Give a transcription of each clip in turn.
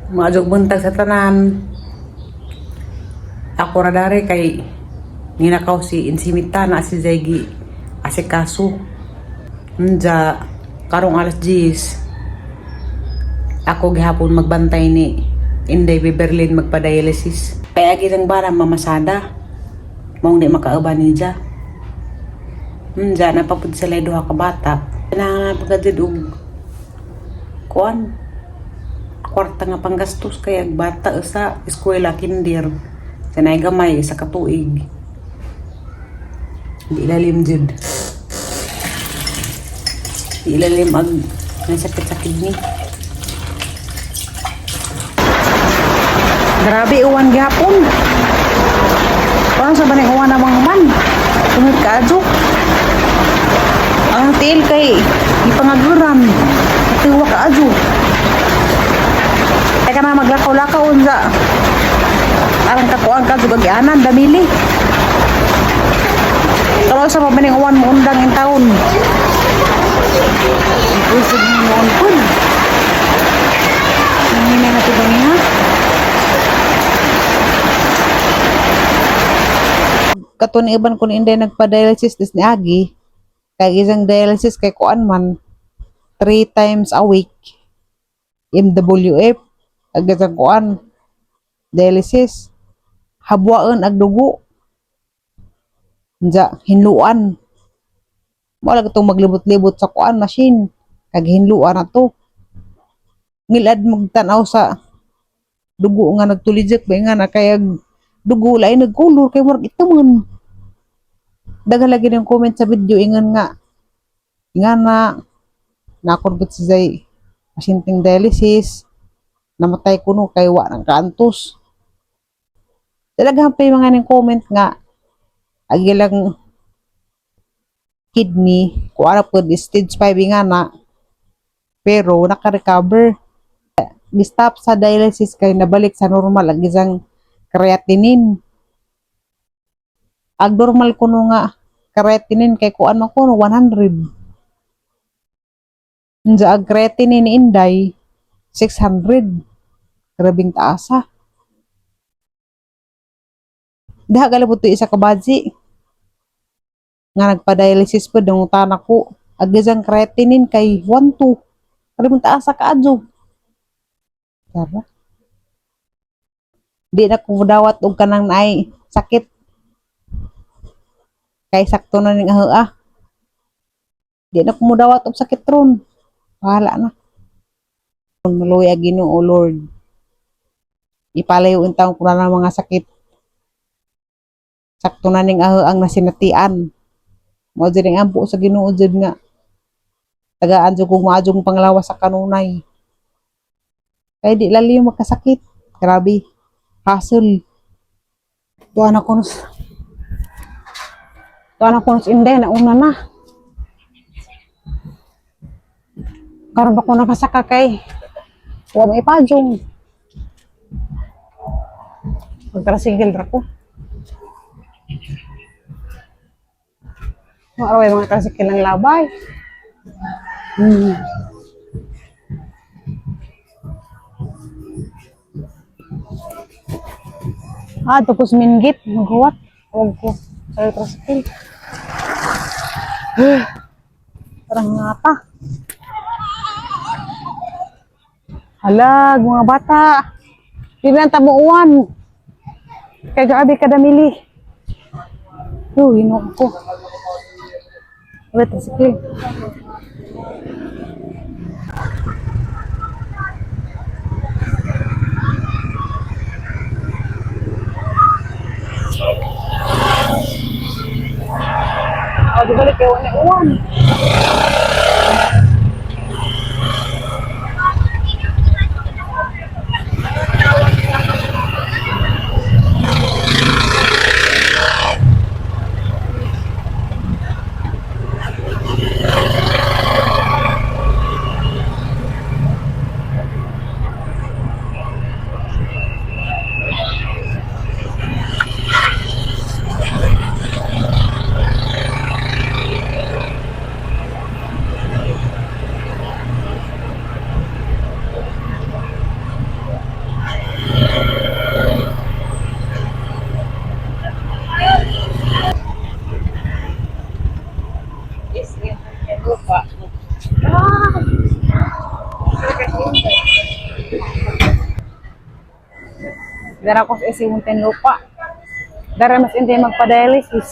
Maadjog buntag sa tanan. Ako ra dari kay ninakaw si Insimita na si Zaigi asikaso. Nja karong alas 10 ako gihapon magbantay ni Inday Beberlin magpa-dialysis. Kaya gitang bara mamasada. Maong di makauban niya. Nja napapud sila duha ka bata. Kailangan pagkadid og kuan kwarta nga panggastos kaya bata sa eskwela kinder sanay gamay sa katuig di ilalim jud di ilalim ag nasakit-sakit ni grabe uwan gihapon parang sa banay uwan namang human tunod ka adyo ang tiil kay ipangaguran tiwa ka adyo kaya ka na maglakaw-lakaw unsa alang kakuan ka sugagyanan damili kalau sa mabaning uwan mo undang in taon usig mo noon kun hindi na natin ha katun iban kun inday nagpa-dialysis dis ni Agi kay isang dialysis kay kuan man 3 times a week MWF agasang kuan dialysis habwaan ag dugo nja hinluan mo lang itong maglibot-libot sa kuan machine kag hinluan na to ngilad magtanaw sa dugo nga nagtulijek ba nga na kay dugo lay nagkulor kay murag ituman daghang lagi ng comment sa video ingon nga na nakurbot si Zay pasyenteng dialysis namatay kuno kay wa nang kaantos talagang pa mga ning comment nga agilang kidney kuara po stage 5 nga na pero naka-recover gi-stop sa dialysis kay nabalik sa normal ang isang creatinine ag normal kuno nga creatinine kay kuan man kuno 100 nja ag creatinine ni Inday 600 grabing taasa diha galabot isa ka badji nga nagpa-dialysis po dong tanak ko agisang creatinine kay 1-2 grabing taasa ka adyo tara di na ko dawat og kanang naay sakit kay sakto na ning aha di na ko dawat og sakit ron bahala na maluya Ginoo Lord ipalayo intang kuna na mga sakit sakto na ning ang nasinatian mo jud ang ampo sa Ginoo jud nga tagaan jud kog maadjong panglawas sa kanunay kay di lalim magkasakit grabe hassle tuwa na kunos Inday na una na karon ba ko nakasaka kay wa may pajong magtrasigil ra ko maraway mga trasigil ng labay tapos minggit maghuwat huwag ko sa trasigil parang ngata halag mga bata di na tamuuan kay grabe kadamili hinog ko wait sige di balik kayo na uwan Dara ko sa isimuntin lupa. Dara mas hindi magpa-dialysis.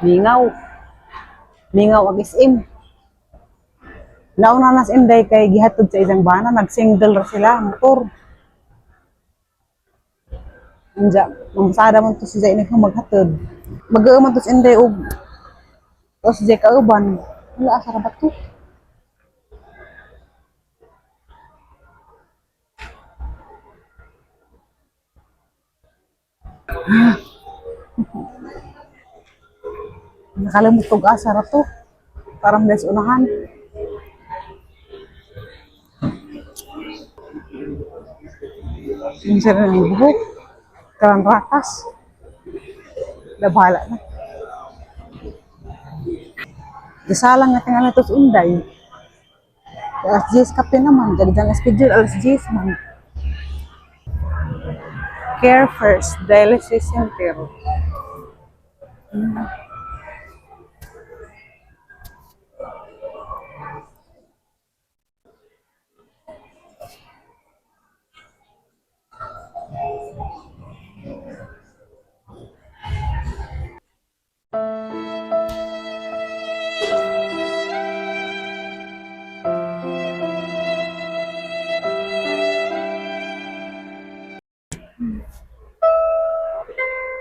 Mingaw. Mingaw ang SM. Nauna na SM day kay gihatod sa isang bana, nag-single ra sila, motor. Anja, mamasada man to si Zay na maghatod. Mag-aaman to si Inday o si Zay kauban. Wala, asa ra ba to? Nakalimut kog asa ra to. Parang des unahan. Yung sira ng buhok. Karang rakas. Labahala na. Dasalang nga tingnan ito sa Inday. Alas 10 kape naman. Jadi jangan schedule alas 10 man. Care First Dialysis Center.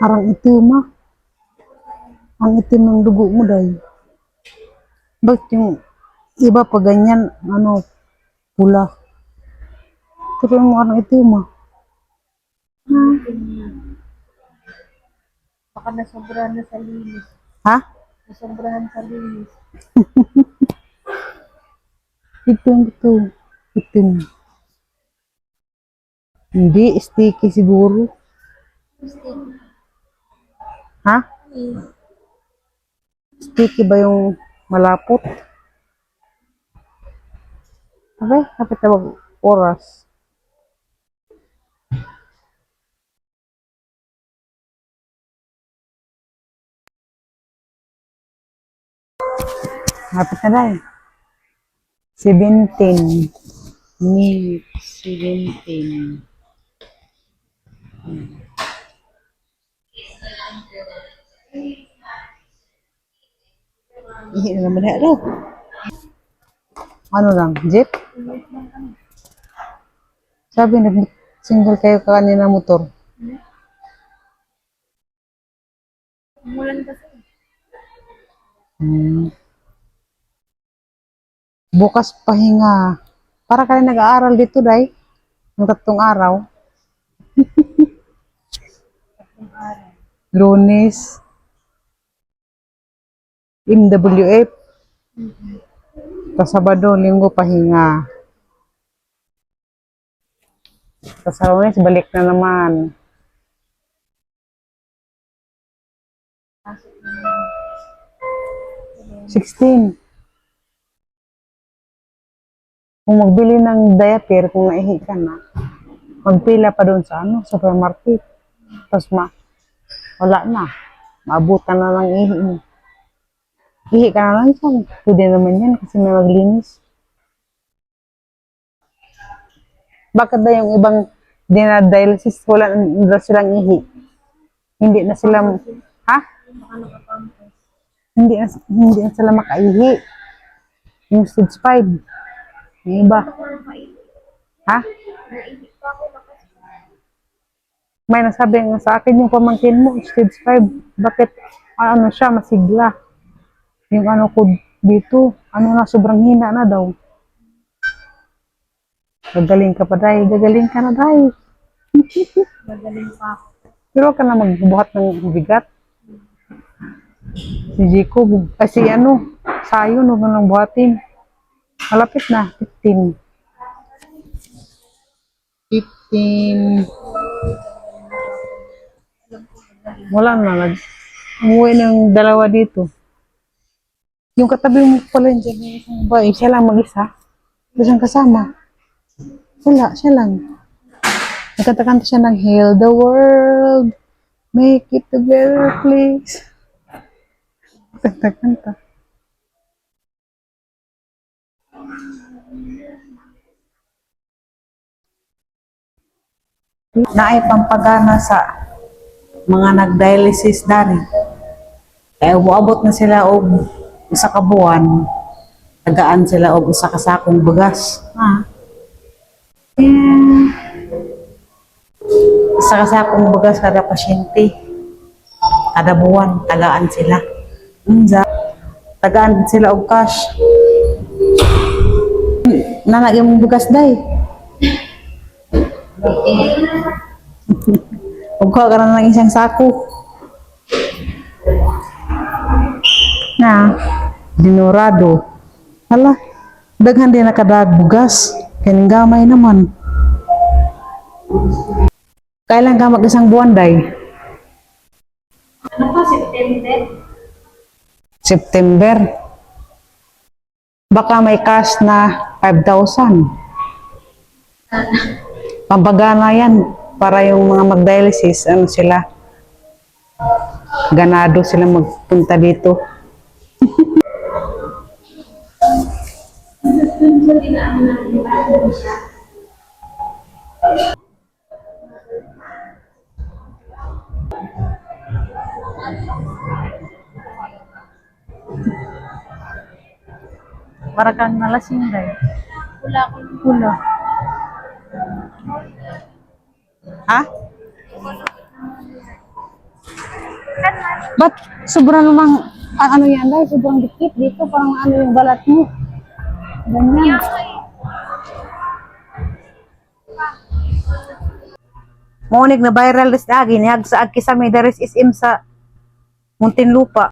Parang itim ah. Ang itim ng dugo mo dahil. Bakit yung iba pa ganyan, pula. Pero yung parang itim ah. Baka nasobrahan na sa linis. Ha? Nasobrahan sa linis. Itim ito. Itim. Hindi, sticky siguro. Ha? Sticky ba yung malapot? Okay, kapit na oras. Kapit na dahil. 17 minutes. 17. Ihi na naman na daw. Ano lang, jeep? Sabi, nag-single kayo kanina motor. Umulan kasi. Bukas pahinga. Para kayo nag-aaral dito, Day. Ng 3 araw. Lunes. MWF. Tapos Sabado, Linggo, pahinga. Tapos sa Lunes, balik na naman. $16. Kung magbili ng diaper, kung naihi ka na, magpila pa doon sa supermarket. Tapos wala na. Maabutan na ng ihi mo. Ihi ka na lang dyan. Pwede naman yan kasi may maglinis. Bakit na yung ibang dinadialysis, wala na silang ihi? Hindi na sila, ha? Hindi na sila makaihi. Yung stage 5. Yung iba. Ha? May nasabi nga sa akin yung pamangkin mo, stage 5. Bakit, siya, masigla. Yung ko dito, sobrang hina na daw. Gagaling ka pa, Day. Gagaling ka na, Day. Magaling pa ako. Pero ka na magbuhat ng bigat. Si Jico, kasi sayo, nang buhatin. Malapit na, 15. 15. Wala na, umuwi ng dalawa dito. Yung katabi mo pala dyan, siya lang mag-isa. Siyang kasama. Wala, siya lang. Nagkatakanta siya ng Heal the World. Make it together, please. Kanta-kanta. Naay pampagana sa mga nag-dialysis dari. Kaya umaabot na sila og isa ka buwan, tagaan sila og usa ka sakong bugas. Ha? Eh, isa ka sakong bugas kada pasyente. Kada buwan, tagaan sila. Unsa? Tagaan sila og cash. Nanagay mong bugas day. Huwag ka na ng isang sako. Na, dinurado. Hala, daghan din nakadag bugas. Kaning gamay naman. Kailan ka mag-isang buwan, day? Ano pa, September? September. Baka may cash na 5,000. Pampagana yan. Para yung mga mag-dialysis, ano sila, ganado sila magpunta dito. Para kang nalasing day. Wala akong pula. Ha? Ba't sobrang namang, ano yan day? Sobrang dikit dito, parang ano yung balat mo. Ganyan. Monig na viral this agi, nihag sa agi sa may daris SM sa Muntinlupa.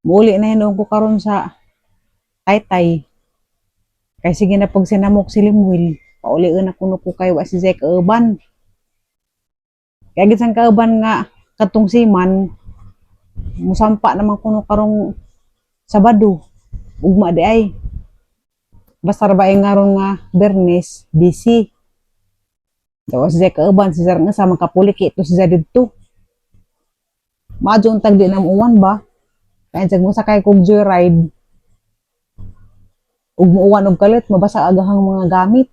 Muli na yun ko karon sa Taytay. Kaya sige na pag sinamok si Limwil, pauliin na kuno ko kayo si Zek Kauban. Kaya gisang Kauban nga katong siman, musampa naman kuno karong Sabado, ugma di ay. Basta rabae nga ron nga Bernes, busy. Daw si Zek Kauban, si Zar nga sa makapuliki ito si Zadidto. Maadyo untag di na uwan ba? Kaya sa mo sakay kong joyride, ug muuwan og kalit, mabasa agahang mga gamit.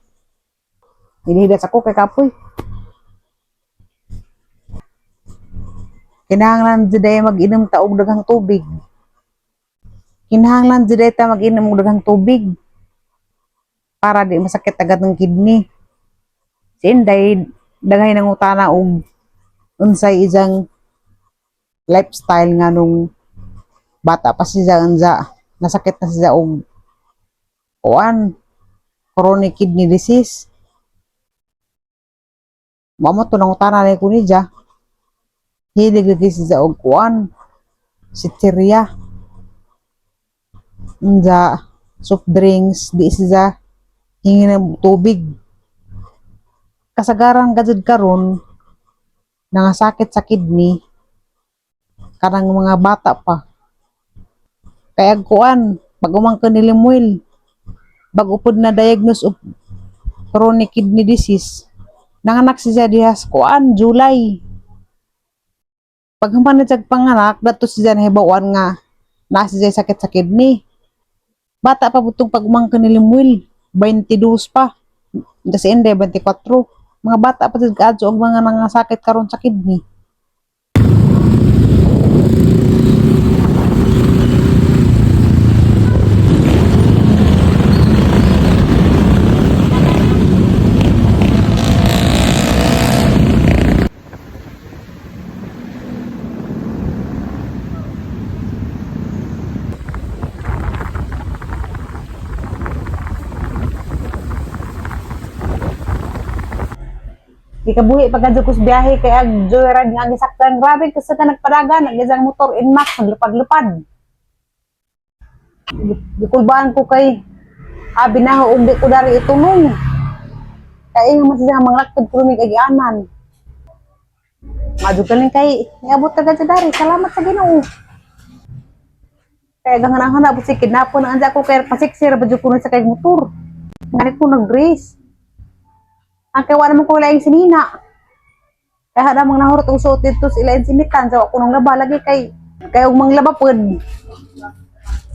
Hinihidas ako kay kapoy. Kinahanglan jiday mag-inom ta og daghang tubig. Kinahanglan jiday ta mag-inom og daghang tubig para di masakit agad ng kidney. Si Inday daghay nang utana og unsay ijang lifestyle nga nung bata pa siya unsa nasakit na siya og kuan chronic kidney disease. Mamo to nang utana ni ko niya. Hilig lagi siya og kuan sitseria. Unsa soft drinks di siya hingi ng tubig. Kasagaran gajud karon nangasakit sa kidney kanang mga bata pa. Kaya kuan pag umangkon ni Limuel bago pod na diagnose of chronic kidney disease, nanganak siya diha sa kuan July. Pag human siya panganak, dato siya nahibawan nga na siya sakit sa kidney. Bata pa butong pag umangkon ni Limuel, 22 pa. Kasi hindi 24. Mga bata pa siya kaadso og mga nangasakit karon sa kidney. Ikabuhi pagkadyo ko sa biyahe kay ag joyride nga gisaktan. Grabe kasi ka nagpadagan, nagisang motor inmax, naglupad-lupad. Gikulbaan ko kay abi na ho di ko dari itulong. Kaya nga masaya mga laktod ko lumig agianan. Madyo galing kay niabot agad sa dari. Salamat sa Ginoo. Kaya gangan-hanap si kidnapon ang anza ko kay pasiksir badyo ko sa kay motor. Ngani ko nag-brace. Ang kaya wala naman ko laing sinina. Kaya namang nahurot ang suot dito sa ilain simitan. Sa ako nung laba lagi kay og manglaba pod.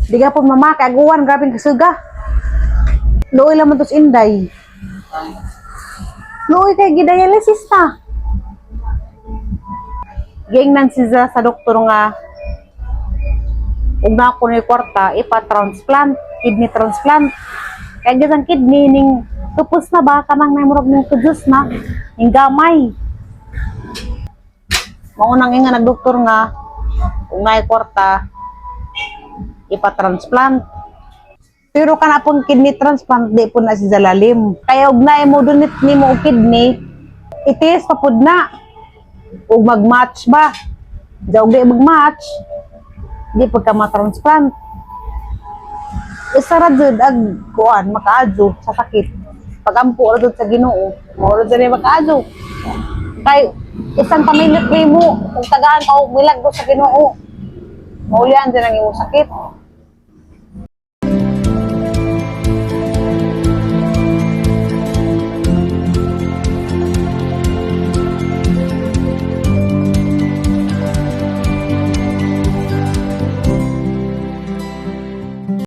Di ka po mama kay aguwan grabe kasuga. Luoy lang man tos inday. Luoy kay gidialysis ta. Giingnan siya sa doktor nga ug na ako ni kwarta ipa-transplant, kidney transplant. Kaya gisang kidney ning tupos na ba kanang namurog ning tujos na ning gamay. Maunang nga nagdoktor nga kung naay kwarta ipa-transplant. Pero kana pong kidney transplant di po na si lalim. Kaya ug naay mo dunit nimo og kidney, itis pa pud na. Ug mag-match ba? Daw di mag-match, di pagka ma-transplant. Isa ra jud ag kuan makaadyo sa sakit. Pagampo ra jud sa Ginoo, mao ra jud makaadyo. Kay isang pamilyat mo kung tagaan ka og milagro sa Ginoo. Maulian din ang imong sakit.